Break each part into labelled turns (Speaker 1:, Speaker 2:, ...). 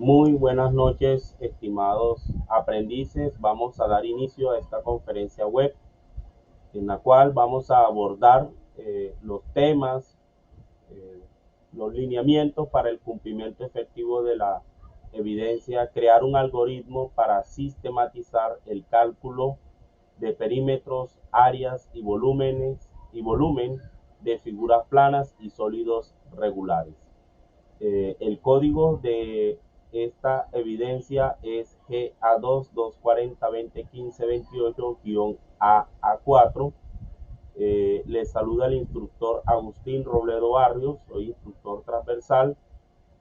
Speaker 1: Muy buenas noches, estimados aprendices. Vamos a dar inicio a esta conferencia web en la cual vamos a abordar los temas, eh, los lineamientos para el cumplimiento efectivo de la evidencia, crear un algoritmo para sistematizar el cálculo de perímetros, áreas y volumen de figuras planas y sólidos regulares. El código de esta evidencia es GA2 240 2015 28-AA4. Les saluda el instructor Agustín Robledo Barrios, soy instructor transversal.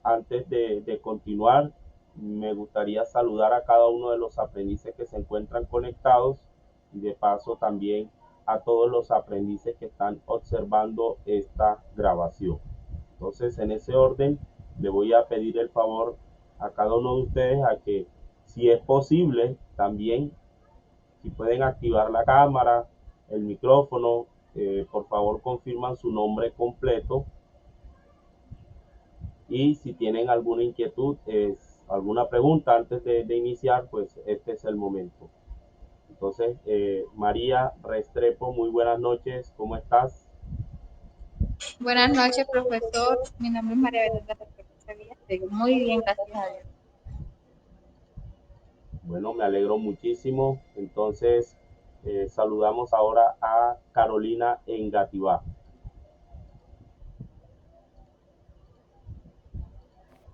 Speaker 1: Antes de continuar, me gustaría saludar a cada uno de los aprendices que se encuentran conectados y de paso también a todos los aprendices que están observando esta grabación. Entonces, en ese orden, le voy a pedir el favor a cada uno de ustedes a que, si es posible, también, si pueden activar la cámara, el micrófono, por favor confirman su nombre completo y si tienen alguna inquietud, alguna pregunta antes de iniciar, pues este es el momento. Entonces, María Restrepo, muy buenas noches, ¿cómo estás?
Speaker 2: Buenas noches, profesor. Mi nombre es María Benéndez Sevilla. Estoy muy bien, gracias a Dios.
Speaker 1: Bueno, me alegro muchísimo. Entonces, saludamos ahora a Carolina Engativá.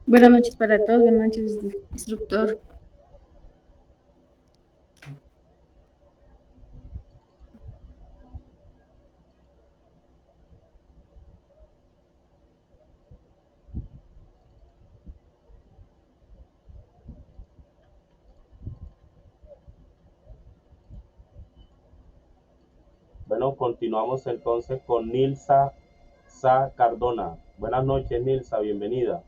Speaker 3: Buenas noches para todos, buenas noches, instructor.
Speaker 1: Bueno, continuamos entonces con Nilsa Sa Cardona. Buenas noches, Nilsa, bienvenida.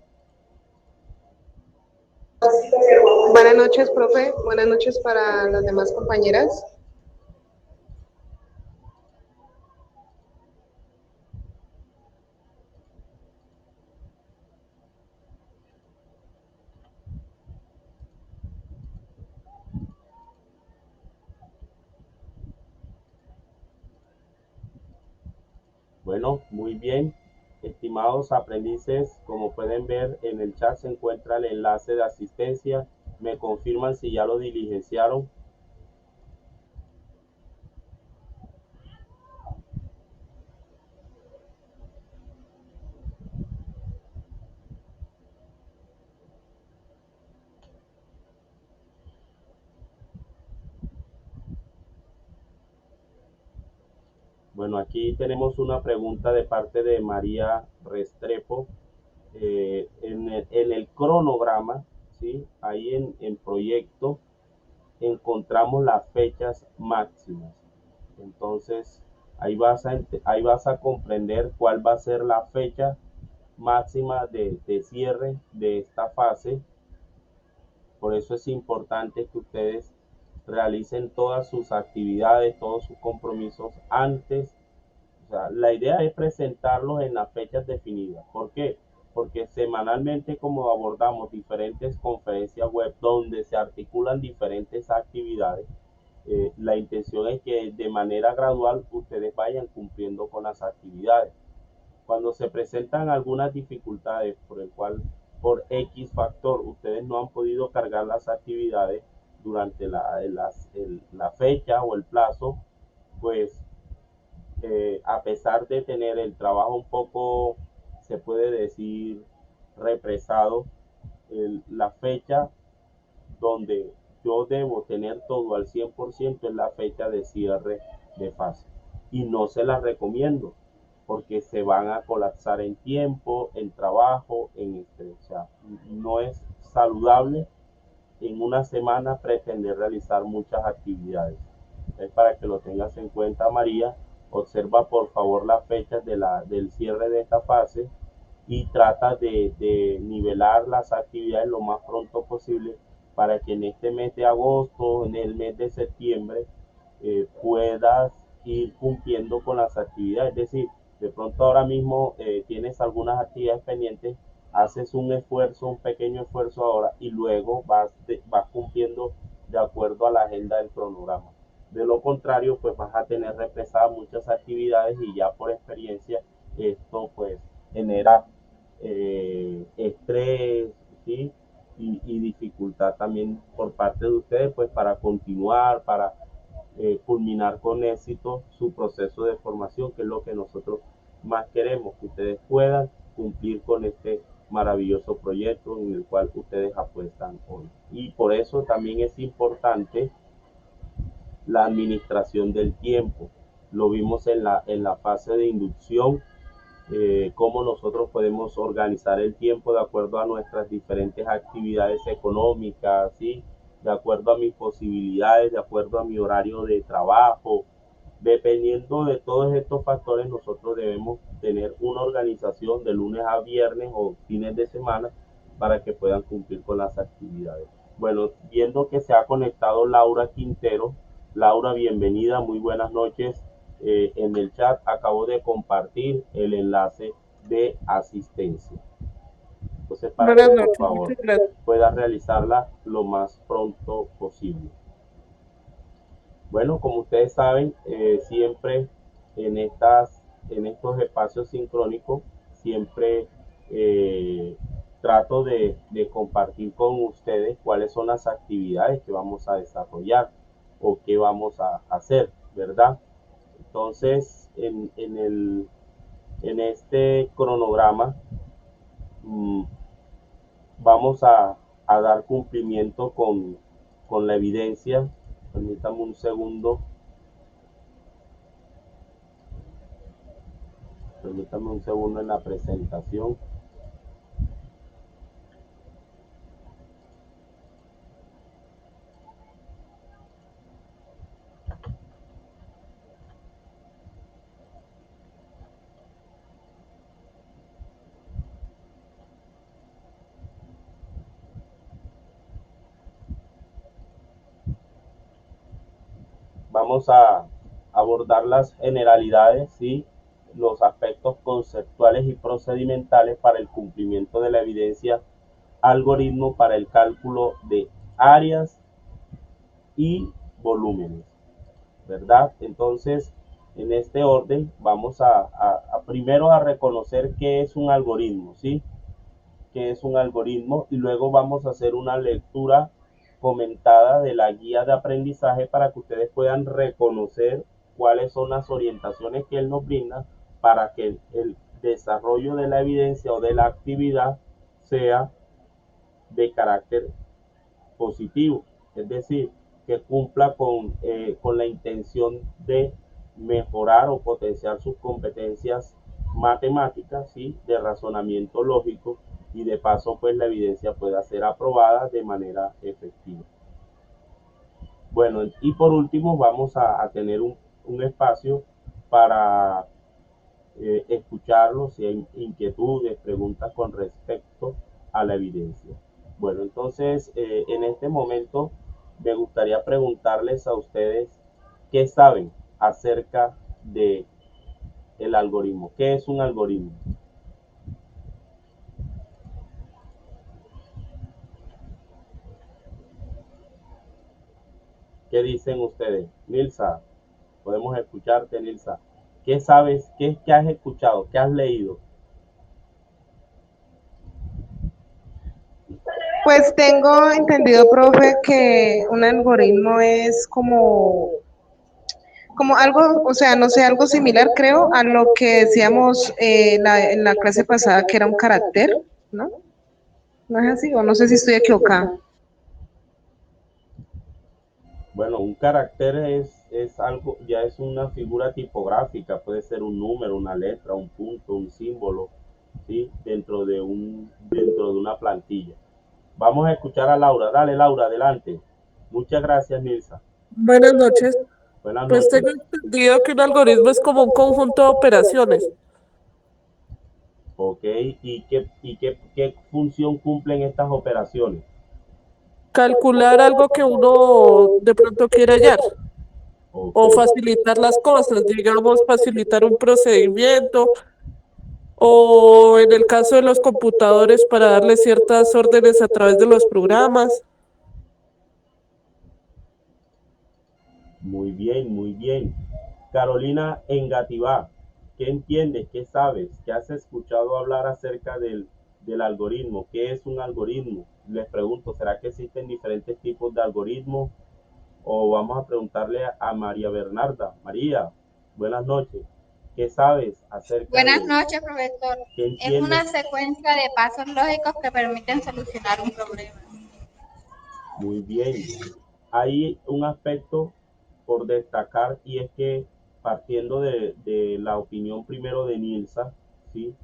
Speaker 4: Buenas noches, profe. Buenas noches para las demás compañeras.
Speaker 1: Bueno, muy bien. Estimados aprendices, como pueden ver en el chat se encuentra el enlace de asistencia. Me confirman si ya lo diligenciaron. Bueno, aquí tenemos una pregunta de parte de María Restrepo. En el cronograma, ¿sí? Ahí en proyecto encontramos las fechas máximas. Entonces, ahí vas a comprender cuál va a ser la fecha máxima de cierre de esta fase. Por eso es importante que ustedes realicen todas sus actividades, todos sus compromisos antes. O sea, la idea es presentarlos en las fechas definidas. ¿Por qué? Porque semanalmente, como abordamos diferentes conferencias web donde se articulan diferentes actividades, la intención es que de manera gradual ustedes vayan cumpliendo con las actividades. Cuando se presentan algunas dificultades por el cual, por X factor, ustedes no han podido cargar las actividades durante la fecha o el plazo, pues a pesar de tener el trabajo un poco, se puede decir, represado, la fecha donde yo debo tener todo al 100% es la fecha de cierre de fase. Y no se las recomiendo porque se van a colapsar en tiempo, en trabajo, en estrés. O sea, no es saludable en una semana pretender realizar muchas actividades. Es para que lo tengas en cuenta, María. Observa por favor las fechas del cierre de esta fase y trata de nivelar las actividades lo más pronto posible para que en este mes de agosto, en el mes de septiembre, puedas ir cumpliendo con las actividades. Es decir, de pronto ahora mismo tienes algunas actividades pendientes, haces un esfuerzo, un pequeño esfuerzo ahora y luego vas cumpliendo de acuerdo a la agenda del cronograma. De lo contrario, pues vas a tener represadas muchas actividades y ya por experiencia esto pues genera estrés, ¿sí? Y dificultad también por parte de ustedes pues para continuar, para culminar con éxito su proceso de formación, que es lo que nosotros más queremos, que ustedes puedan cumplir con este maravilloso proyecto en el cual ustedes apuestan hoy. Y por eso también es importante la administración del tiempo. Lo vimos en la fase de inducción, cómo nosotros podemos organizar el tiempo de acuerdo a nuestras diferentes actividades económicas, ¿sí? De acuerdo a mis posibilidades, de acuerdo a mi horario de trabajo. Dependiendo de todos estos factores, nosotros debemos tener una organización de lunes a viernes o fines de semana para que puedan cumplir con las actividades. Bueno, viendo que se ha conectado Laura Quintero. Laura, bienvenida, muy buenas noches. En el chat acabo de compartir el enlace de asistencia. Entonces, para que por favor puedas realizarla lo más pronto posible. Bueno, como ustedes saben, siempre en estos espacios sincrónicos, siempre trato de compartir con ustedes cuáles son las actividades que vamos a desarrollar o que vamos a hacer, ¿verdad? Entonces, en este cronograma vamos a dar cumplimiento con la evidencia. Permítame un segundo. Permítame un segundo en la presentación. Vamos a abordar las generalidades, ¿sí? Los aspectos conceptuales y procedimentales para el cumplimiento de la evidencia, algoritmo para el cálculo de áreas y volúmenes, ¿verdad? Entonces, en este orden vamos primero a reconocer qué es un algoritmo, ¿sí? Qué es un algoritmo, y luego vamos a hacer una lectura comentada de la guía de aprendizaje para que ustedes puedan reconocer cuáles son las orientaciones que él nos brinda para que el desarrollo de la evidencia o de la actividad sea de carácter positivo, es decir, que cumpla con la intención de mejorar o potenciar sus competencias matemáticas, ¿sí? De razonamiento lógico, y de paso pues la evidencia pueda ser aprobada de manera efectiva. Bueno, y por último vamos a tener un espacio para escucharlos si hay inquietudes, preguntas con respecto a la evidencia. Bueno, entonces en este momento me gustaría preguntarles a ustedes qué saben acerca de el algoritmo. ¿Qué es un algoritmo? ¿Qué dicen ustedes? Nilsa, podemos escucharte, Nilsa. ¿Qué sabes? ¿Qué has escuchado? ¿Qué has leído?
Speaker 4: Pues tengo entendido, profe, que un algoritmo es como algo, o sea, no sé, algo similar, creo, a lo que decíamos en la clase pasada, que era un carácter, ¿no? ¿No es así? O no sé si estoy equivocada.
Speaker 1: Bueno, un carácter es algo, ya es una figura tipográfica, puede ser un número, una letra, un punto, un símbolo, ¿sí? Dentro de una plantilla. Vamos a escuchar a Laura. Dale, Laura, adelante. Muchas gracias, Nilsa.
Speaker 5: Buenas noches.
Speaker 1: Buenas
Speaker 5: Pues
Speaker 1: noches.
Speaker 5: tengo entendido que un algoritmo es como un conjunto de operaciones.
Speaker 1: Ok, ¿y qué función cumplen estas operaciones?
Speaker 5: Calcular algo que uno de pronto quiere hallar
Speaker 1: Ok,
Speaker 5: o facilitar las cosas, digamos, facilitar un procedimiento O en el caso de los computadores para darle ciertas órdenes a través de los programas.
Speaker 1: Muy bien, muy bien. Carolina Engativá, ¿qué entiendes? ¿Qué sabes? ¿Qué has escuchado hablar acerca del algoritmo? ¿Qué es un algoritmo? Les pregunto, ¿será que existen diferentes tipos de algoritmos? O vamos a preguntarle a María Bernarda. María, buenas noches. ¿Qué sabes acerca
Speaker 2: Buenas
Speaker 1: de
Speaker 2: noches, profesor.
Speaker 1: qué
Speaker 2: Es una
Speaker 1: entiendes?
Speaker 2: secuencia de pasos lógicos que permiten solucionar un problema.
Speaker 1: Muy bien. Hay un aspecto por destacar y es que partiendo de la opinión primero de Nilsa, ¿sí?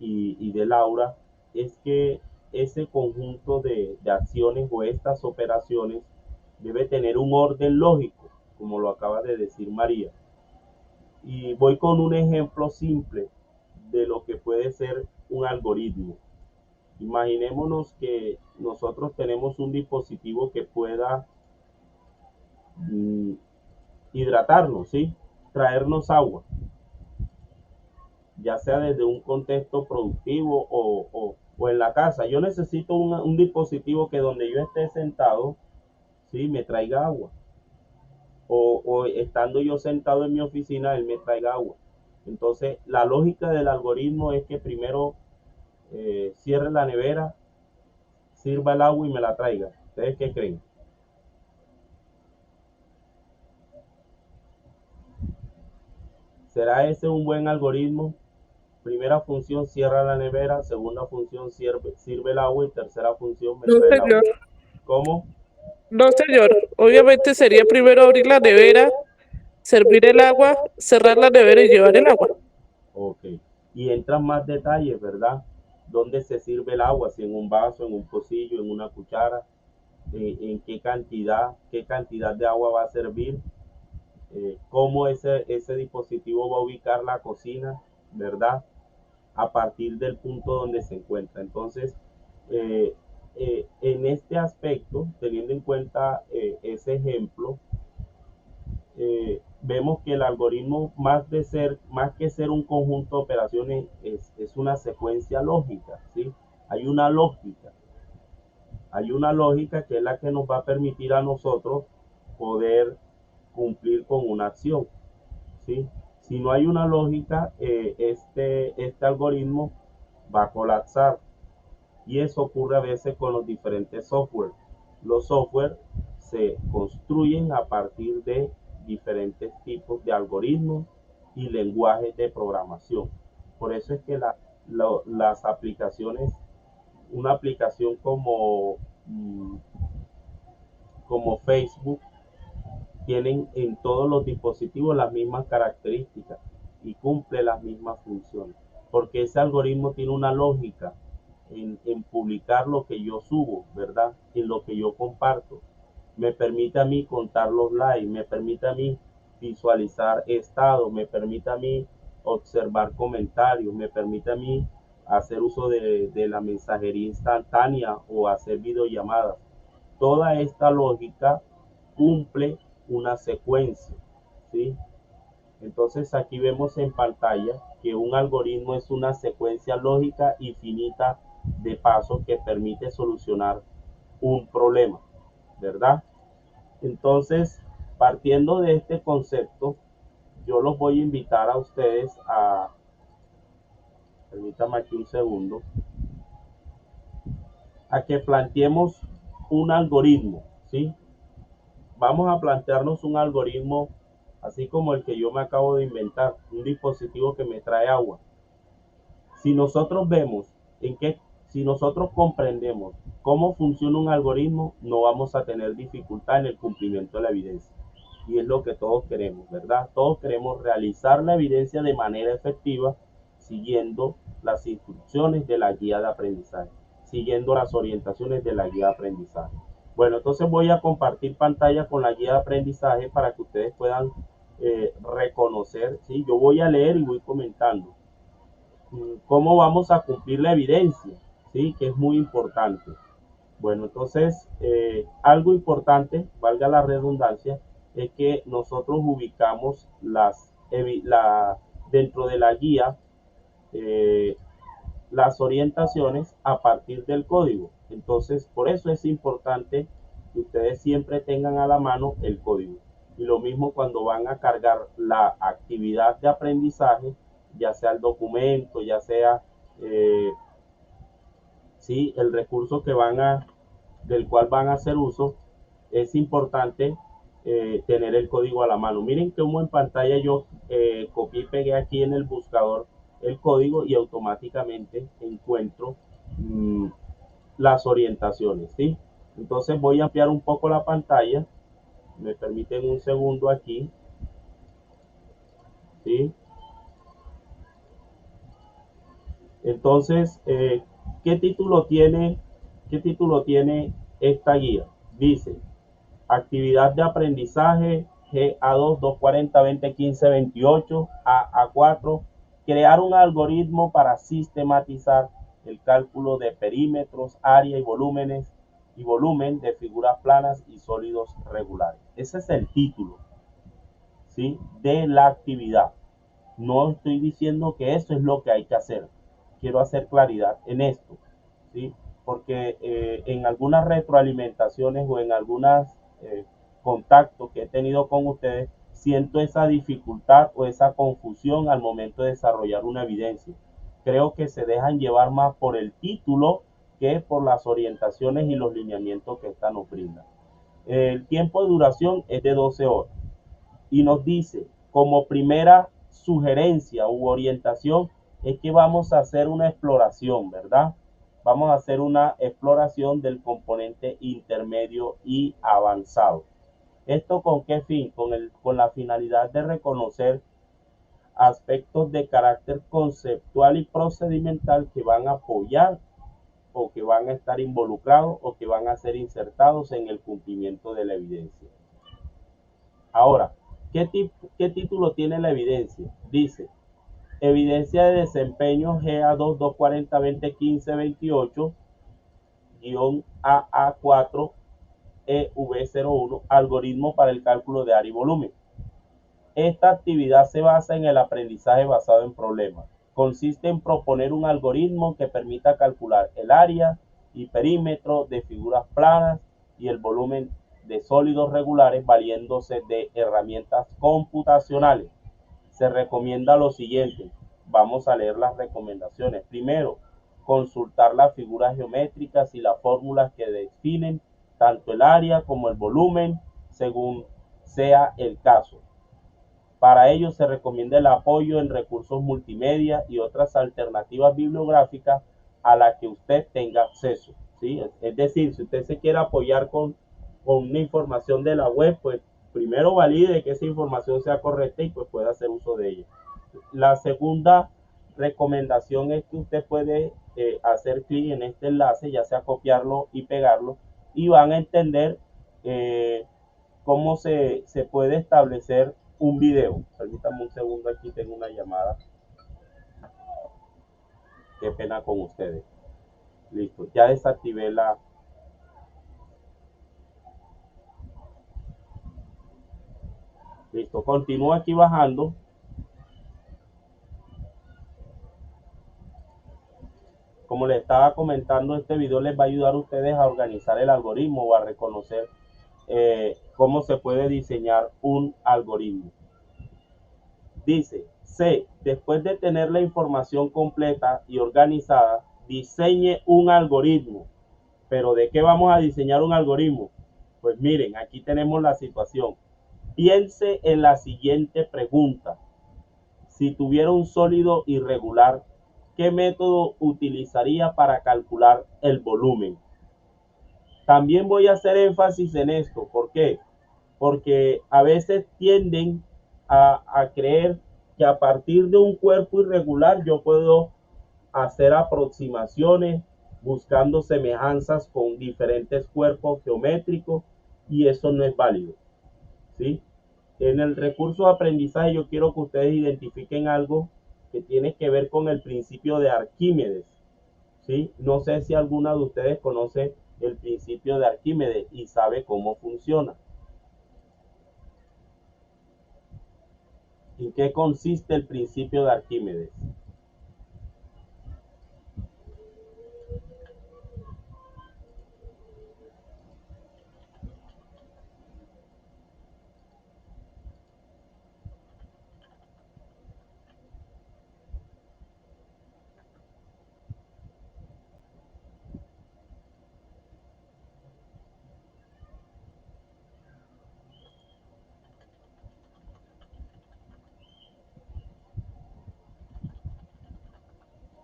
Speaker 1: Y de Laura, es que ese conjunto de acciones o estas operaciones debe tener un orden lógico, como lo acaba de decir María. Y voy con un ejemplo simple de lo que puede ser un algoritmo. Imaginémonos que nosotros tenemos un dispositivo que pueda mm, hidratarnos, ¿sí? Traernos agua, ya sea desde un contexto productivo o en la casa. Yo necesito un dispositivo que donde yo esté sentado, ¿sí? Me traiga agua. O estando yo sentado en mi oficina, él me traiga agua. Entonces, la lógica del algoritmo es que primero cierre la nevera, sirva el agua y me la traiga. ¿Ustedes qué creen? ¿Será ese un buen algoritmo? Primera función, cierra la nevera. Segunda función, sirve el agua. Y tercera función, me
Speaker 5: No,
Speaker 1: trae el agua.
Speaker 5: señor.
Speaker 1: ¿Cómo?
Speaker 5: No, señor. Obviamente sería primero abrir la nevera, servir el agua, cerrar la nevera y llevar el agua.
Speaker 1: Ok. Y entran más detalles, ¿verdad? ¿Dónde se sirve el agua? Si en un vaso, en un pocillo, en una cuchara. En qué cantidad de agua va a servir. Cómo ese dispositivo va a ubicar la cocina, ¿verdad? A partir del punto donde se encuentra. Entonces, eh, en este aspecto, teniendo en cuenta ese ejemplo, vemos que el algoritmo, más que ser un conjunto de operaciones, es una secuencia lógica, ¿sí? Hay una lógica, hay una lógica que es la que nos va a permitir a nosotros poder cumplir con una acción, ¿sí? Si no hay una lógica, este algoritmo va a colapsar. Y eso ocurre a veces con los diferentes software. Los software se construyen a partir de diferentes tipos de algoritmos y lenguajes de programación. Por eso es que las aplicaciones, una aplicación como Facebook, tienen en todos los dispositivos las mismas características y cumple las mismas funciones, porque ese algoritmo tiene una lógica en publicar lo que yo subo, ¿verdad? En lo que yo comparto. Me permite a mí contar los likes, me permite a mí visualizar estados, me permite a mí observar comentarios, me permite a mí hacer uso de la mensajería instantánea o hacer videollamadas. Toda esta lógica cumple una secuencia, ¿sí? Entonces aquí vemos en pantalla que un algoritmo es una secuencia lógica infinita de pasos que permite solucionar un problema, ¿verdad? Entonces, partiendo de este concepto, yo los voy a invitar a ustedes permítame aquí un segundo, a que planteemos un algoritmo, ¿sí? Vamos a plantearnos un algoritmo así como el que yo me acabo de inventar, un dispositivo que me trae agua. Si nosotros vemos si nosotros comprendemos cómo funciona un algoritmo, no vamos a tener dificultad en el cumplimiento de la evidencia. Y es lo que todos queremos, ¿verdad? Todos queremos realizar la evidencia de manera efectiva, siguiendo las instrucciones de la guía de aprendizaje, siguiendo las orientaciones de la guía de aprendizaje. Bueno, entonces voy a compartir pantalla con la guía de aprendizaje para que ustedes puedan reconocer, ¿sí? Yo voy a leer y voy comentando cómo vamos a cumplir la evidencia, ¿sí? Que es muy importante. Bueno, entonces, algo importante, valga la redundancia, es que nosotros ubicamos dentro de la guía, las orientaciones a partir del código. Entonces, por eso es importante que ustedes siempre tengan a la mano el código. Y lo mismo cuando van a cargar la actividad de aprendizaje, ya sea el documento, ya sea ¿sí? el recurso del cual van a hacer uso, es importante tener el código a la mano. Miren cómo en pantalla yo copié y pegué aquí en el buscador el código y automáticamente encuentro las orientaciones, ¿sí? Entonces voy a ampliar un poco la pantalla. Me permiten un segundo aquí, ¿sí? Entonces, ¿qué título tiene esta guía? Dice, actividad de aprendizaje GA2 240 2015 28 A4, crear un algoritmo para sistematizar el cálculo de perímetros, área y volumen de figuras planas y sólidos regulares. Ese es el título, ¿sí? de la actividad. No estoy diciendo que eso es lo que hay que hacer. Quiero hacer claridad en esto, ¿sí? Porque en algunas retroalimentaciones o en algunos contactos que he tenido con ustedes, siento esa dificultad o esa confusión al momento de desarrollar una evidencia. Creo que se dejan llevar más por el título que por las orientaciones y los lineamientos que esta nos brinda. El tiempo de duración es de 12 horas y nos dice, como primera sugerencia u orientación, es que vamos a hacer una exploración, ¿verdad? Vamos a hacer una exploración del componente intermedio y avanzado. ¿Esto con qué fin? Con la finalidad de reconocer aspectos de carácter conceptual y procedimental que van a apoyar o que van a estar involucrados o que van a ser insertados en el cumplimiento de la evidencia. Ahora, ¿qué título tiene la evidencia? Dice, evidencia de desempeño GA2 240 2015 28 AA4 EV01, algoritmo para el cálculo de área y volumen. Esta actividad se basa en el aprendizaje basado en problemas. Consiste en proponer un algoritmo que permita calcular el área y perímetro de figuras planas y el volumen de sólidos regulares valiéndose de herramientas computacionales. Se recomienda lo siguiente. Vamos a leer las recomendaciones. Primero, consultar las figuras geométricas y las fórmulas que definen tanto el área como el volumen, según sea el caso. Para ello se recomienda el apoyo en recursos multimedia y otras alternativas bibliográficas a las que usted tenga acceso, ¿sí? Es decir, si usted se quiere apoyar con una información de la web, pues primero valide que esa información sea correcta y pues pueda hacer uso de ella. La segunda recomendación es que usted puede hacer clic en este enlace, ya sea copiarlo y pegarlo, y van a entender cómo se puede establecer un video. Permítanme un segundo, aquí tengo una llamada. Qué pena con ustedes. Listo, ya desactivé la... Listo, continúo aquí bajando. Como les estaba comentando, este video les va a ayudar a ustedes a organizar el algoritmo o a reconocer cómo se puede diseñar un algoritmo. Dice, C, después de tener la información completa y organizada, diseñe un algoritmo. ¿Pero de qué vamos a diseñar un algoritmo? Pues miren, aquí tenemos la situación. Piense en la siguiente pregunta. Si tuviera un sólido irregular, ¿qué método utilizaría para calcular el volumen? También voy a hacer énfasis en esto. ¿Por qué? Porque a veces tienden a creer que a partir de un cuerpo irregular yo puedo hacer aproximaciones buscando semejanzas con diferentes cuerpos geométricos y eso no es válido, ¿sí? En el recurso de aprendizaje yo quiero que ustedes identifiquen algo que tiene que ver con el principio de Arquímedes, ¿sí? No sé si alguna de ustedes conoce el principio de Arquímedes y sabe cómo funciona. ¿En qué consiste el principio de Arquímedes?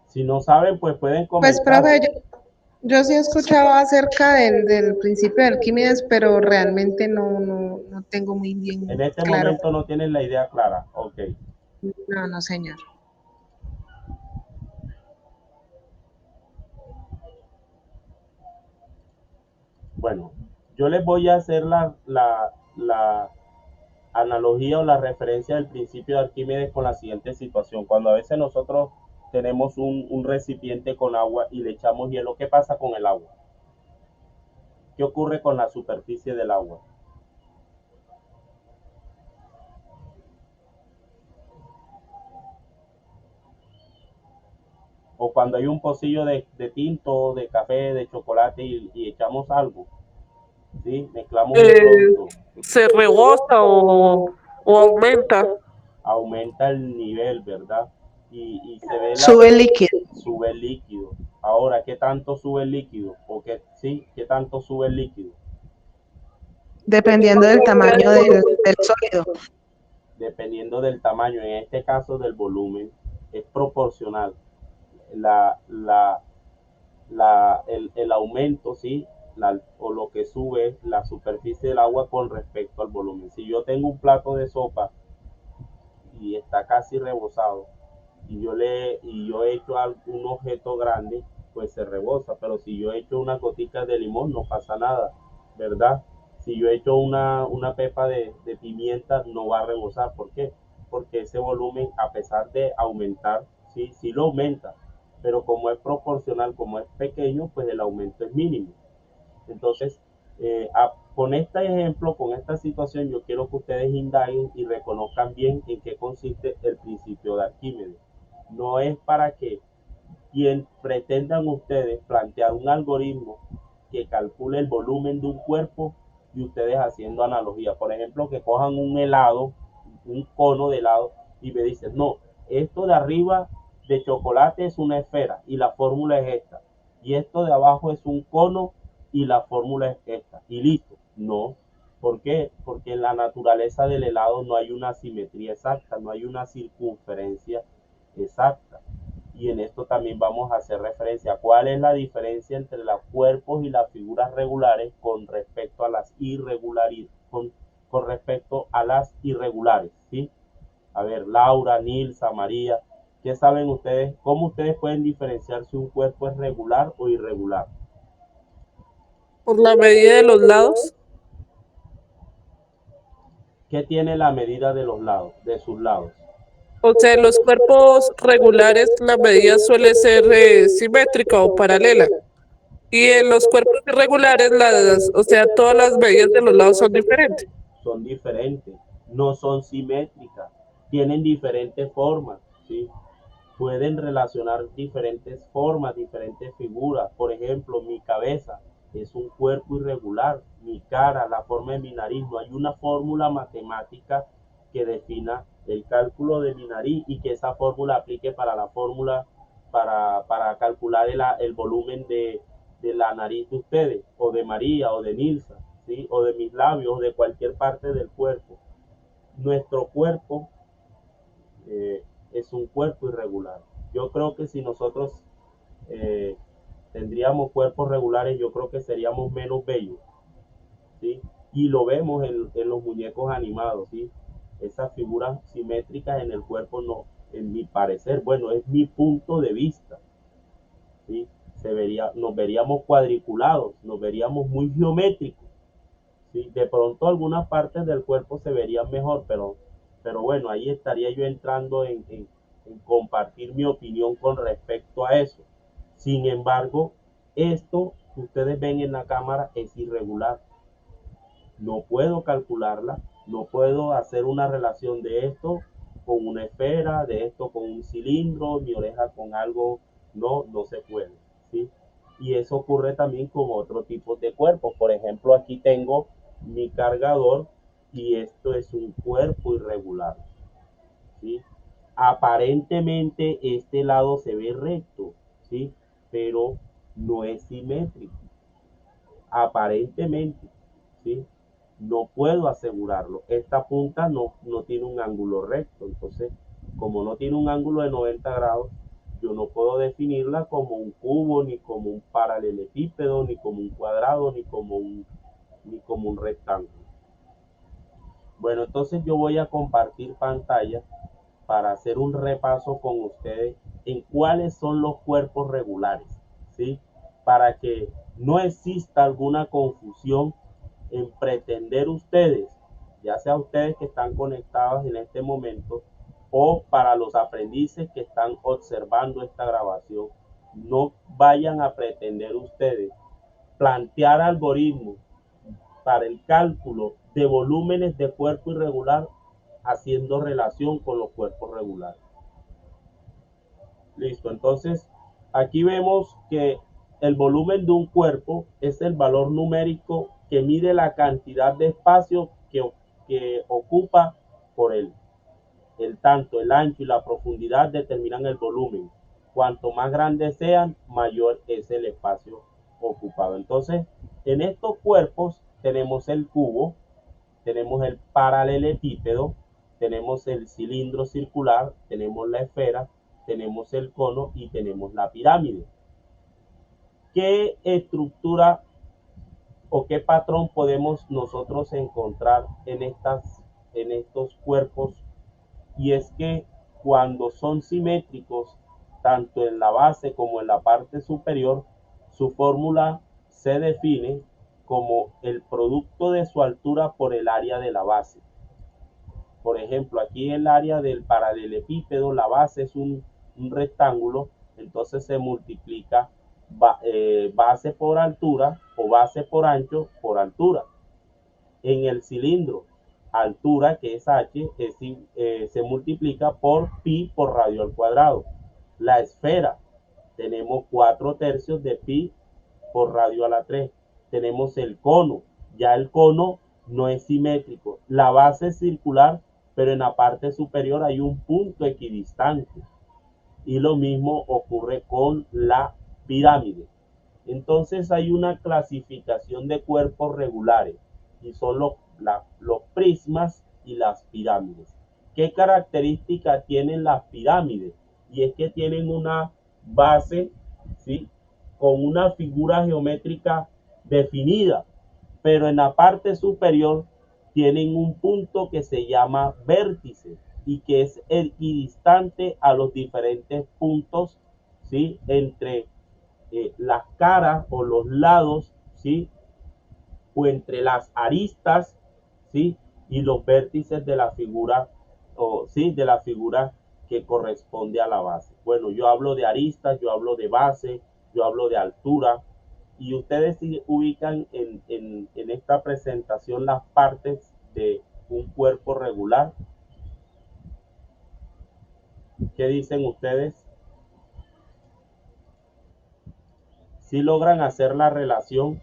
Speaker 1: Si no saben, pues pueden
Speaker 4: Pues,
Speaker 1: comentar.
Speaker 4: profe, yo sí he escuchado acerca del principio de Arquímedes, pero realmente no tengo muy
Speaker 1: En
Speaker 4: bien
Speaker 1: este
Speaker 4: claro.
Speaker 1: momento no tienen la idea clara. Ok.
Speaker 4: No, señor.
Speaker 1: Bueno, yo les voy a hacer la analogía o la referencia del principio de Arquímedes con la siguiente situación. Cuando a veces nosotros tenemos un recipiente con agua y le echamos hielo, ¿qué pasa con el agua? ¿Qué ocurre con la superficie del agua? O cuando hay un pocillo de tinto, de café, de chocolate y echamos algo, ¿sí? Mezclamos un
Speaker 5: Eh,
Speaker 1: producto,
Speaker 5: Se rebosa o aumenta.
Speaker 1: aumenta el nivel, ¿verdad? Y se ve
Speaker 4: Sube el líquido,
Speaker 1: sube el líquido. Ahora, ¿qué tanto sube el líquido? ¿O qué, sí, qué tanto sube el líquido?
Speaker 4: dependiendo del tamaño del sólido.
Speaker 1: Dependiendo del tamaño, en este caso del volumen, es proporcional. La, la, el aumento, ¿sí? O lo que sube la superficie del agua con respecto al volumen. Si yo tengo un plato de sopa y está casi rebosado y yo echo un objeto grande, pues se rebosa, pero si yo echo una gotica de limón no pasa nada, ¿verdad? Si yo echo una pepa de pimienta no va a rebosar. ¿Por qué? Porque ese volumen, a pesar de aumentar, sí, sí lo aumenta, pero como es proporcional, como es pequeño, pues el aumento es mínimo. Entonces, con este ejemplo, con esta situación, yo quiero que ustedes indaguen y reconozcan bien en qué consiste el principio de Arquímedes. No es para que quien pretendan ustedes plantear un algoritmo que calcule el volumen de un cuerpo y ustedes haciendo analogía. Por ejemplo, que cojan un helado, un cono de helado y me dicen, no, esto de arriba de chocolate es una esfera y la fórmula es esta. Y esto de abajo es un cono y la fórmula es esta. Y listo. No. ¿Por qué? Porque en la naturaleza del helado no hay una simetría exacta, no hay una circunferencia exacta. Y en esto también vamos a hacer referencia a cuál es la diferencia entre los cuerpos y las figuras regulares con respecto a las irregularidades, con respecto a las irregulares, ¿sí? A ver, Laura, Nilsa, María, ¿qué saben ustedes? ¿Cómo ustedes pueden diferenciar si un cuerpo es regular o irregular?
Speaker 5: Por la medida de los lados.
Speaker 1: ¿Qué tiene la medida de los lados, de sus lados?
Speaker 5: O sea, en los cuerpos regulares la medida suele ser simétrica o paralela. Y en los cuerpos irregulares, o sea, todas las medidas de los lados son diferentes.
Speaker 1: Son diferentes, no son simétricas, tienen diferentes formas, ¿sí? Pueden relacionar diferentes formas, diferentes figuras. Por ejemplo, mi cabeza es un cuerpo irregular, mi cara, la forma de mi nariz, no hay una fórmula matemática que defina el cálculo de mi nariz y que esa fórmula aplique para la fórmula, para calcular el volumen de la nariz de ustedes, o de María, o de Nilsa, ¿sí? O de mis labios, o de cualquier parte del cuerpo. Nuestro cuerpo es un cuerpo irregular. Yo creo que si nosotros eh, tendríamos cuerpos regulares, yo creo que seríamos menos bellos, ¿sí? Y lo vemos en los muñecos animados, ¿sí? Esas figuras simétricas en el cuerpo, no, en mi parecer, bueno, es mi punto de vista, ¿sí? Nos veríamos cuadriculados, nos veríamos muy geométricos, ¿sí? De pronto algunas partes del cuerpo se verían mejor, pero bueno, ahí estaría yo entrando en compartir mi opinión con respecto a eso. Sin embargo, esto que ustedes ven en la cámara es irregular. No puedo calcularla, no puedo hacer una relación de esto con una esfera, de esto con un cilindro, mi oreja con algo, no se puede, ¿sí? Y eso ocurre también con otro tipo de cuerpos. Por ejemplo, aquí tengo mi cargador y esto es un cuerpo irregular, ¿sí? Aparentemente este lado se ve recto, ¿sí? Pero no es simétrico, aparentemente, ¿sí? No puedo asegurarlo. Esta punta no tiene un ángulo recto, entonces, como no tiene un ángulo de 90 grados, yo no puedo definirla como un cubo, ni como un paralelepípedo, ni como un cuadrado, ni como un rectángulo. Bueno, entonces yo voy a compartir pantalla para hacer un repaso con ustedes en cuáles son los cuerpos regulares, ¿sí? Para que no exista alguna confusión en pretender ustedes, ya sea ustedes que están conectados en este momento o para los aprendices que están observando esta grabación, no vayan a pretender ustedes plantear algoritmos para el cálculo de volúmenes de cuerpo irregular haciendo relación con los cuerpos regulares. Listo, entonces aquí vemos que el volumen de un cuerpo es el valor numérico que mide la cantidad de espacio que ocupa por él. Tanto el ancho y la profundidad determinan el volumen. Cuanto más grandes sean, mayor es el espacio ocupado. Entonces, en estos cuerpos tenemos el cubo, tenemos el paralelepípedo, tenemos el cilindro circular, tenemos la esfera, tenemos el cono y tenemos la pirámide. ¿Qué estructura o qué patrón podemos nosotros encontrar en estos cuerpos? Y es que cuando son simétricos, tanto en la base como en la parte superior, su fórmula se define como el producto de su altura por el área de la base. Por ejemplo, aquí el área del paralelepípedo, la base es un rectángulo, entonces se multiplica base por altura o base por ancho por altura. En el cilindro, altura, que es h, se multiplica por pi por radio al cuadrado. La esfera, tenemos 4/3 de pi por radio a la 3. Tenemos el cono, ya el cono no es simétrico. La base es circular, pero en la parte superior hay un punto equidistante. Y lo mismo ocurre con la pirámide. Entonces hay una clasificación de cuerpos regulares y son los prismas y las pirámides. ¿Qué características tienen las pirámides? Y es que tienen una base, ¿sí?, con una figura geométrica definida, pero en la parte superior tienen un punto que se llama vértice y que es equidistante a los diferentes puntos, ¿sí?, entre las caras o los lados, ¿sí?, o entre las aristas, ¿sí?, y los vértices de la figura, ¿sí?, de la figura que corresponde a la base. Bueno, yo hablo de aristas, yo hablo de base, yo hablo de altura, y ustedes ubican en esta presentación las partes de un cuerpo regular. ¿Qué dicen ustedes? Si logran hacer la relación.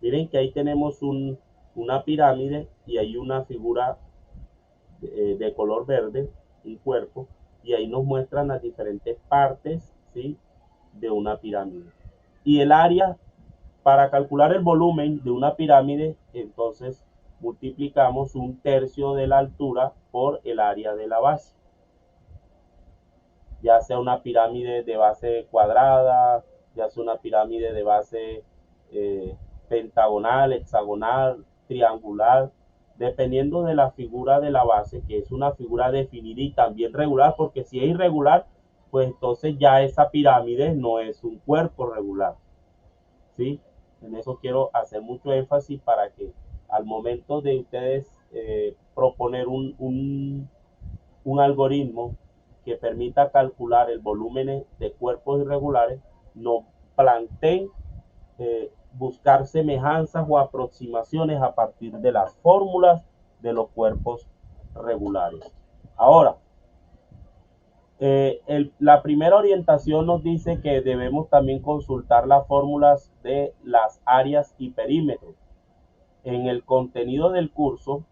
Speaker 1: Miren que ahí tenemos una pirámide y hay una figura de color verde, un cuerpo, y ahí nos muestran las diferentes partes, ¿sí?, de una pirámide. Y el área, para calcular el volumen de una pirámide, entonces multiplicamos 1/3 de la altura por el área de la base. Ya sea una pirámide de base cuadrada, ya sea una pirámide de base pentagonal, hexagonal, triangular, dependiendo de la figura de la base, que es una figura definida y también regular, porque si es irregular, pues entonces ya esa pirámide no es un cuerpo regular, ¿sí? En eso quiero hacer mucho énfasis para que al momento de ustedes proponer un algoritmo que permita calcular el volumen de cuerpos irregulares, no planteen buscar semejanzas o aproximaciones a partir de las fórmulas de los cuerpos regulares. Ahora, la primera orientación nos dice que debemos también consultar las fórmulas de las áreas y perímetros. En el contenido del curso,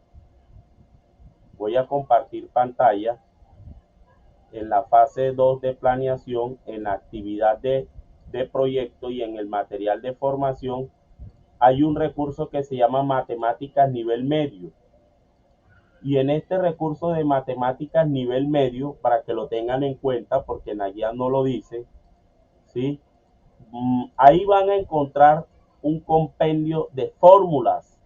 Speaker 1: voy a compartir pantalla. En la fase 2 de planeación, en la actividad de proyecto y en el material de formación, hay un recurso que se llama Matemáticas Nivel Medio. Y en este recurso de matemáticas nivel medio, para que lo tengan en cuenta, porque en la guía no lo dice, ¿sí? Ahí van a encontrar un compendio de fórmulas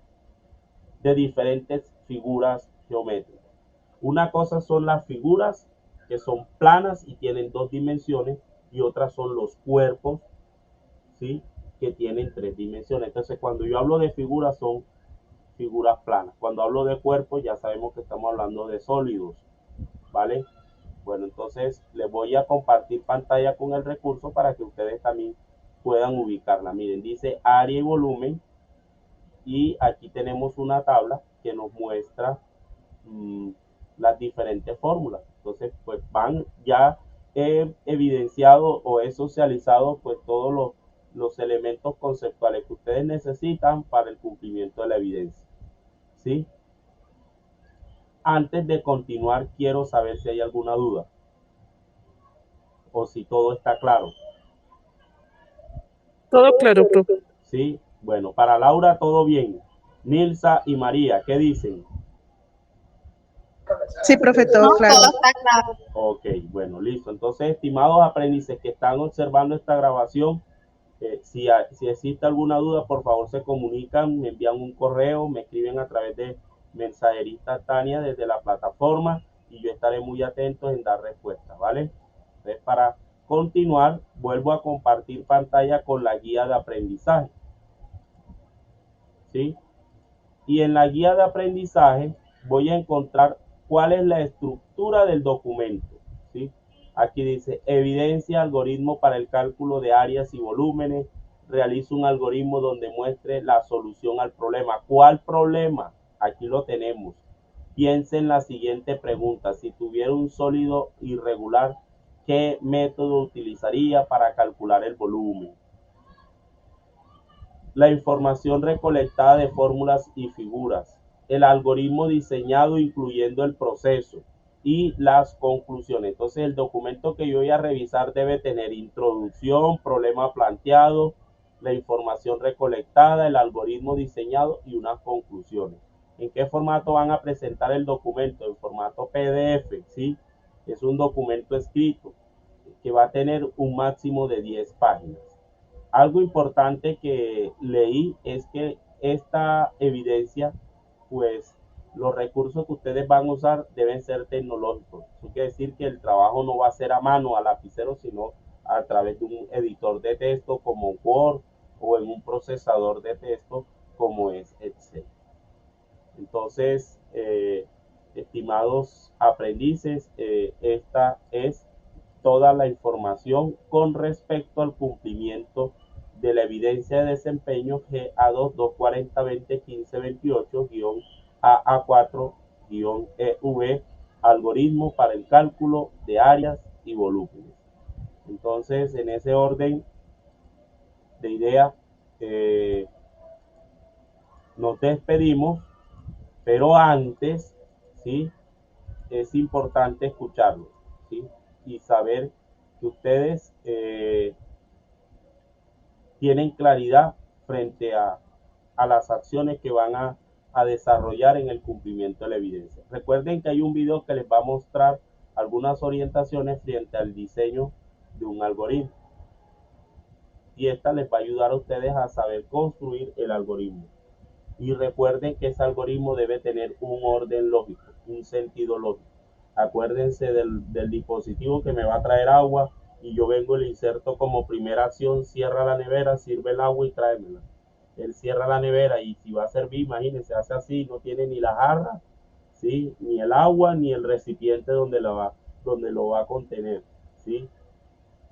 Speaker 1: de diferentes figuras geométricas. Una cosa son las figuras que son planas y tienen 2 dimensiones, y otras son los cuerpos, ¿sí? Que tienen 3 dimensiones. Entonces, cuando yo hablo de figuras, son figuras planas. Cuando hablo de cuerpos, ya sabemos que estamos hablando de sólidos, ¿vale? Bueno, entonces les voy a compartir pantalla con el recurso para que ustedes también puedan ubicarla. Miren, dice área y volumen, y aquí tenemos una tabla que nos muestra las diferentes fórmulas. Entonces, pues van ya evidenciado o he socializado pues todos los elementos conceptuales que ustedes necesitan para el cumplimiento de la evidencia, ¿sí? Antes de continuar, quiero saber si hay alguna duda o si todo está claro.
Speaker 5: Todo claro, profe.
Speaker 1: ¿Sí? Bueno, para Laura todo bien. Nilsa y María, ¿qué dicen?
Speaker 4: Sí, profe, todo
Speaker 2: No,
Speaker 4: claro.
Speaker 2: todo está claro.
Speaker 1: Ok, bueno, listo. Entonces, estimados aprendices que están observando esta grabación, si existe alguna duda, por favor se comunican, me envían un correo, me escriben a través de mensajerita Tania desde la plataforma, y yo estaré muy atento en dar respuesta, ¿vale? Entonces, para continuar, vuelvo a compartir pantalla con la guía de aprendizaje, ¿sí? Y en la guía de aprendizaje voy a encontrar cuál es la estructura del documento, ¿sí? Aquí dice evidencia, algoritmo para el cálculo de áreas y volúmenes. Realiza un algoritmo donde muestre la solución al problema. ¿Cuál problema? Aquí lo tenemos. Piense en la siguiente pregunta: si tuviera un sólido irregular, ¿qué método utilizaría para calcular el volumen? La información recolectada de fórmulas y figuras, el algoritmo diseñado incluyendo el proceso y las conclusiones. Entonces, el documento que yo voy a revisar debe tener introducción, problema planteado, la información recolectada, el algoritmo diseñado y unas conclusiones. ¿En qué formato van a presentar el documento? En formato PDF, ¿sí? Es un documento escrito que va a tener un máximo de 10 páginas. Algo importante que leí es que esta evidencia, pues los recursos que ustedes van a usar deben ser tecnológicos. Eso quiere decir que el trabajo no va a ser a mano, a lapicero, sino a través de un editor de texto como Word o en un procesador de texto como es Excel. Entonces, estimados aprendices, esta es toda la información con respecto al cumplimiento de la evidencia de desempeño GA2 240 20 15 28-AA4-EV, algoritmo para el cálculo de áreas y volúmenes. Entonces, en ese orden de ideas, nos despedimos, pero antes, ¿sí? Es importante escucharlo, ¿sí? Y saber que ustedes tienen claridad frente a las acciones que van a desarrollar en el cumplimiento de la evidencia. Recuerden que hay un video que les va a mostrar algunas orientaciones frente al diseño de un algoritmo, y esta les va a ayudar a ustedes a saber construir el algoritmo. Y recuerden que ese algoritmo debe tener un orden lógico, un sentido lógico. Acuérdense del dispositivo que me va a traer agua, y yo vengo y le inserto como primera acción: cierra la nevera, sirve el agua y tráemela. Él cierra la nevera, y si va a servir, imagínense, hace así, no tiene ni la jarra, ¿sí? Ni el agua, ni el recipiente donde lo va a contener, ¿sí?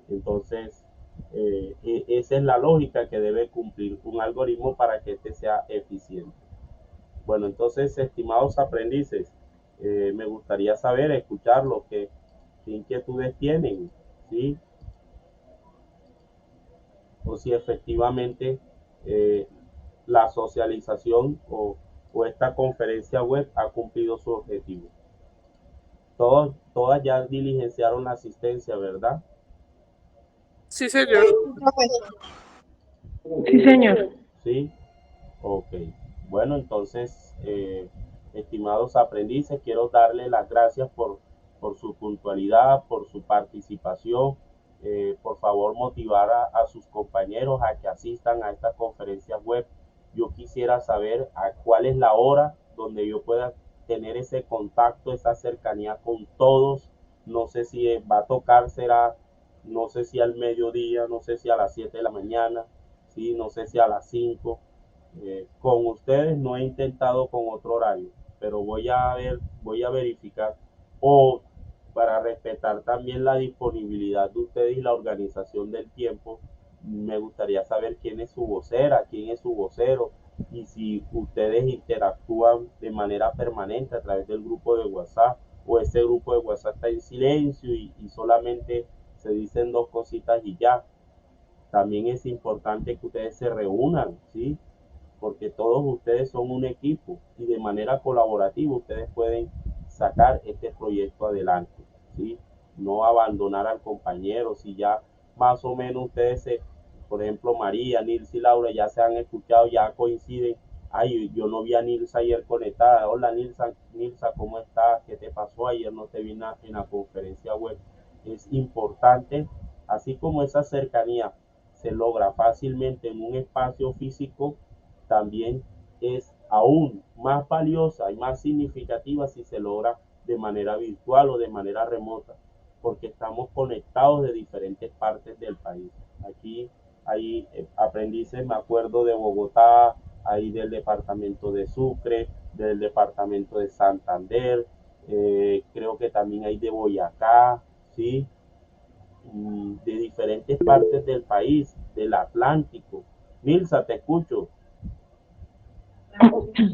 Speaker 1: Entonces, esa es la lógica que debe cumplir un algoritmo para que este sea eficiente. Bueno, entonces, estimados aprendices, me gustaría saber, escucharlo, qué inquietudes tienen, ¿sí? O si efectivamente la socialización o esta conferencia web ha cumplido su objetivo. Todas ya diligenciaron la asistencia, ¿verdad?
Speaker 5: Sí, señor.
Speaker 2: Profesor.
Speaker 4: Sí, señor.
Speaker 1: Sí. Ok. Bueno, entonces estimados aprendices, quiero darles las gracias por su puntualidad, por su participación. Por favor, motivar a sus compañeros a que asistan a estas conferencias web. Yo quisiera saber cuál es la hora donde yo pueda tener ese contacto, esa cercanía con todos. No sé si va a tocar, no sé si al mediodía, no sé si a las 7 de la mañana, ¿sí? No sé si a las 5. Con ustedes no he intentado con otro horario, pero voy a verificar. O para respetar también la disponibilidad de ustedes y la organización del tiempo, me gustaría saber quién es su vocera, quién es su vocero, y si ustedes interactúan de manera permanente a través del grupo de WhatsApp, o ese grupo de WhatsApp está en silencio y solamente se dicen dos cositas y ya. También es importante que ustedes se reúnan, ¿sí? Porque todos ustedes son un equipo y de manera colaborativa ustedes pueden sacar este proyecto adelante, ¿sí? No abandonar al compañero. Si ya más o menos por ejemplo, María, Nilsa y Laura ya se han escuchado, ya coinciden. Ay, yo no vi a Nilsa ayer conectada. Hola Nilsa, ¿cómo estás? ¿Qué te pasó? Ayer no te vi en la conferencia web. Es importante, así como esa cercanía se logra fácilmente en un espacio físico, también es aún más valiosa y más significativa si se logra de manera virtual o de manera remota, porque estamos conectados de diferentes partes del país. Aquí hay aprendices, me acuerdo, de Bogotá, hay del departamento de Sucre, del departamento de Santander, creo que también hay de Boyacá, ¿sí? De diferentes partes del país, del Atlántico. Nilsa, te escucho.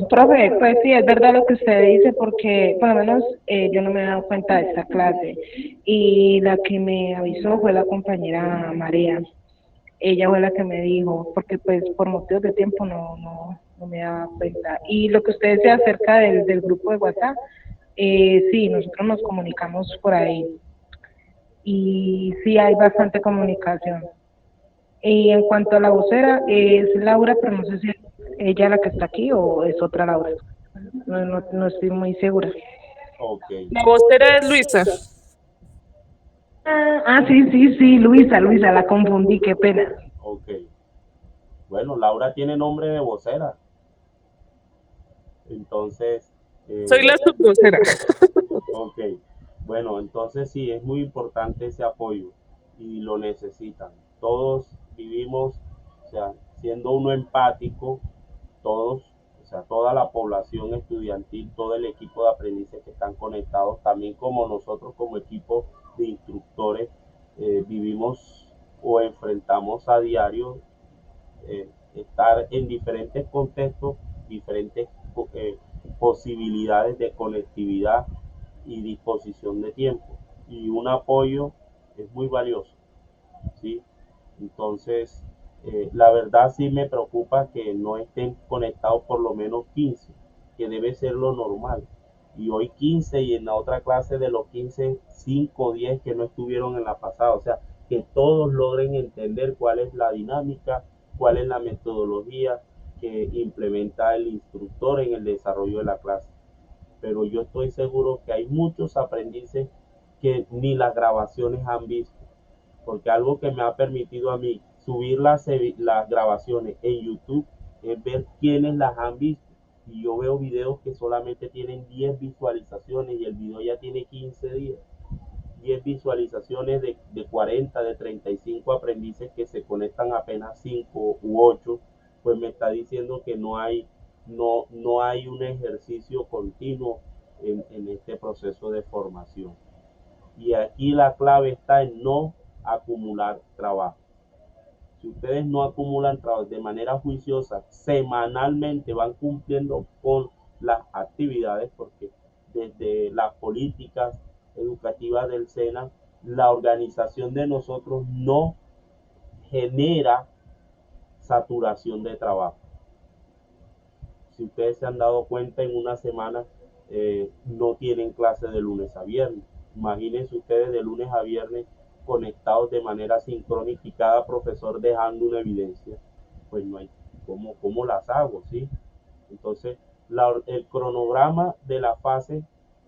Speaker 4: Profe, pues sí, es verdad lo que usted dice, porque por lo menos yo no me he dado cuenta de esta clase y la que me avisó fue la compañera María. Ella fue la que me dijo, porque pues por motivos de tiempo no me daba cuenta. Y lo que usted decía acerca del grupo de WhatsApp, sí, nosotros nos comunicamos por ahí y sí hay bastante comunicación. Y en cuanto a la vocera, es Laura, pero no sé si es ella la que está aquí o es otra Laura. No estoy muy segura.
Speaker 1: Ok,
Speaker 5: La vocera es Luisa.
Speaker 4: Sí, Luisa, la confundí, qué pena.
Speaker 1: ok. Bueno, Laura tiene nombre de vocera. Entonces,
Speaker 5: Soy la subvocera.
Speaker 1: ok. Bueno, entonces sí, es muy importante ese apoyo y lo necesitan. Todos vivimos, o sea, siendo uno empático, todos, o sea, toda la población estudiantil, todo el equipo de aprendices que están conectados, también como nosotros como equipo de instructores, vivimos o enfrentamos a diario estar en diferentes contextos, diferentes eh, posibilidades de conectividad y disposición de tiempo. Y un apoyo es muy valioso, ¿sí? Entonces, la verdad sí me preocupa que no estén conectados por lo menos 15, que debe ser lo normal. Y hoy 15 y en la otra clase de los 15, 5 o 10 que no estuvieron en la pasada. O sea, que todos logren entender cuál es la dinámica, cuál es la metodología que implementa el instructor en el desarrollo de la clase. Pero yo estoy seguro que hay muchos aprendices que ni las grabaciones han visto, porque algo que me ha permitido a mí subir las grabaciones en YouTube es ver quiénes las han visto. Y yo veo videos que solamente tienen 10 visualizaciones y el video ya tiene 15 días. 10 visualizaciones de 40, de 35 aprendices que se conectan apenas 5 u 8, pues me está diciendo que no hay un ejercicio continuo en este proceso de formación. Y aquí la clave está en no acumular trabajo. Si ustedes no acumulan trabajo de manera juiciosa, semanalmente van cumpliendo con las actividades, porque desde las políticas educativas del SENA, la organización de nosotros no genera saturación de trabajo. Si ustedes se han dado cuenta, en una semana no tienen clase de lunes a viernes. Imagínense ustedes de lunes a viernes conectados de manera sincrónica y cada profesor dejando una evidencia. Pues no hay cómo las hago, ¿sí? Entonces, El cronograma de la fase,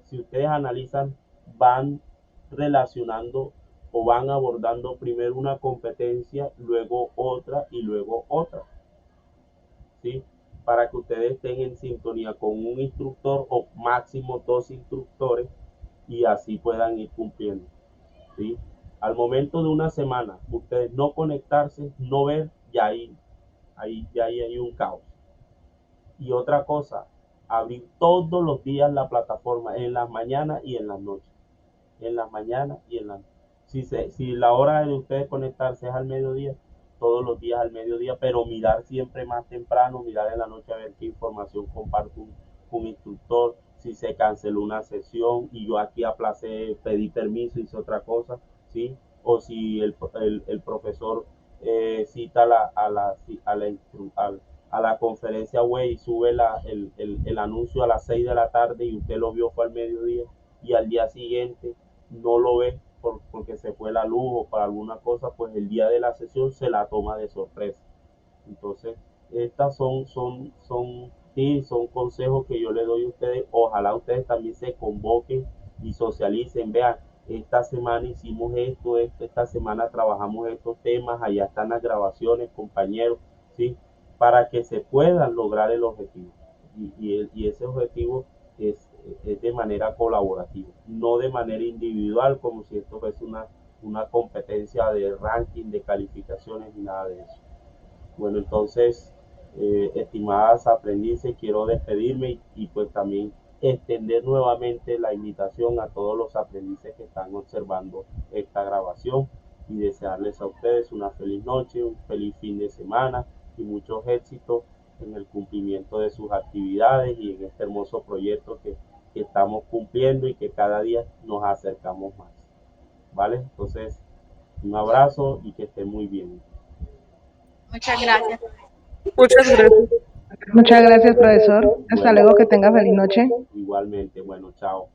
Speaker 1: si ustedes analizan, van relacionando o van abordando primero una competencia, luego otra y luego otra, ¿sí? Para que ustedes estén en sintonía con un instructor o máximo 2 instructores y así puedan ir cumpliendo, ¿sí? Al momento de una semana, ustedes no conectarse, no ver, ya ahí hay un caos. Y otra cosa, abrir todos los días la plataforma, en las mañanas y en las noches. En las mañanas y en las noches. Si la hora de ustedes conectarse es al mediodía, todos los días al mediodía, pero mirar siempre más temprano, mirar en la noche a ver qué información comparte un instructor, si se canceló una sesión y yo aquí aplacé, pedí permiso, hice otra cosa, ¿sí? O si el profesor cita a la conferencia web y sube el anuncio a las 6 de la tarde y usted lo vio fue al mediodía y al día siguiente no lo ve porque se fue la luz o por alguna cosa, pues el día de la sesión se la toma de sorpresa. Entonces, estas sí, son consejos que yo le doy a ustedes. Ojalá ustedes también se convoquen y socialicen. Vean, esta semana hicimos esto, esta semana trabajamos estos temas, allá están las grabaciones, compañeros, ¿sí? Para que se puedan lograr el objetivo. Y ese objetivo es de manera colaborativa, no de manera individual, como si esto fuese una competencia de ranking, de calificaciones y nada de eso. Bueno, entonces, estimadas aprendices, quiero despedirme y pues también extender nuevamente la invitación a todos los aprendices que están observando esta grabación y desearles a ustedes una feliz noche, un feliz fin de semana y muchos éxitos en el cumplimiento de sus actividades y en este hermoso proyecto que estamos cumpliendo y que cada día nos acercamos más. ¿Vale? Entonces, un abrazo y que estén muy bien.
Speaker 2: Muchas gracias.
Speaker 5: Muchas gracias.
Speaker 4: Muchas gracias, profesor. Hasta luego, que tenga feliz noche.
Speaker 1: Igualmente, bueno, chao.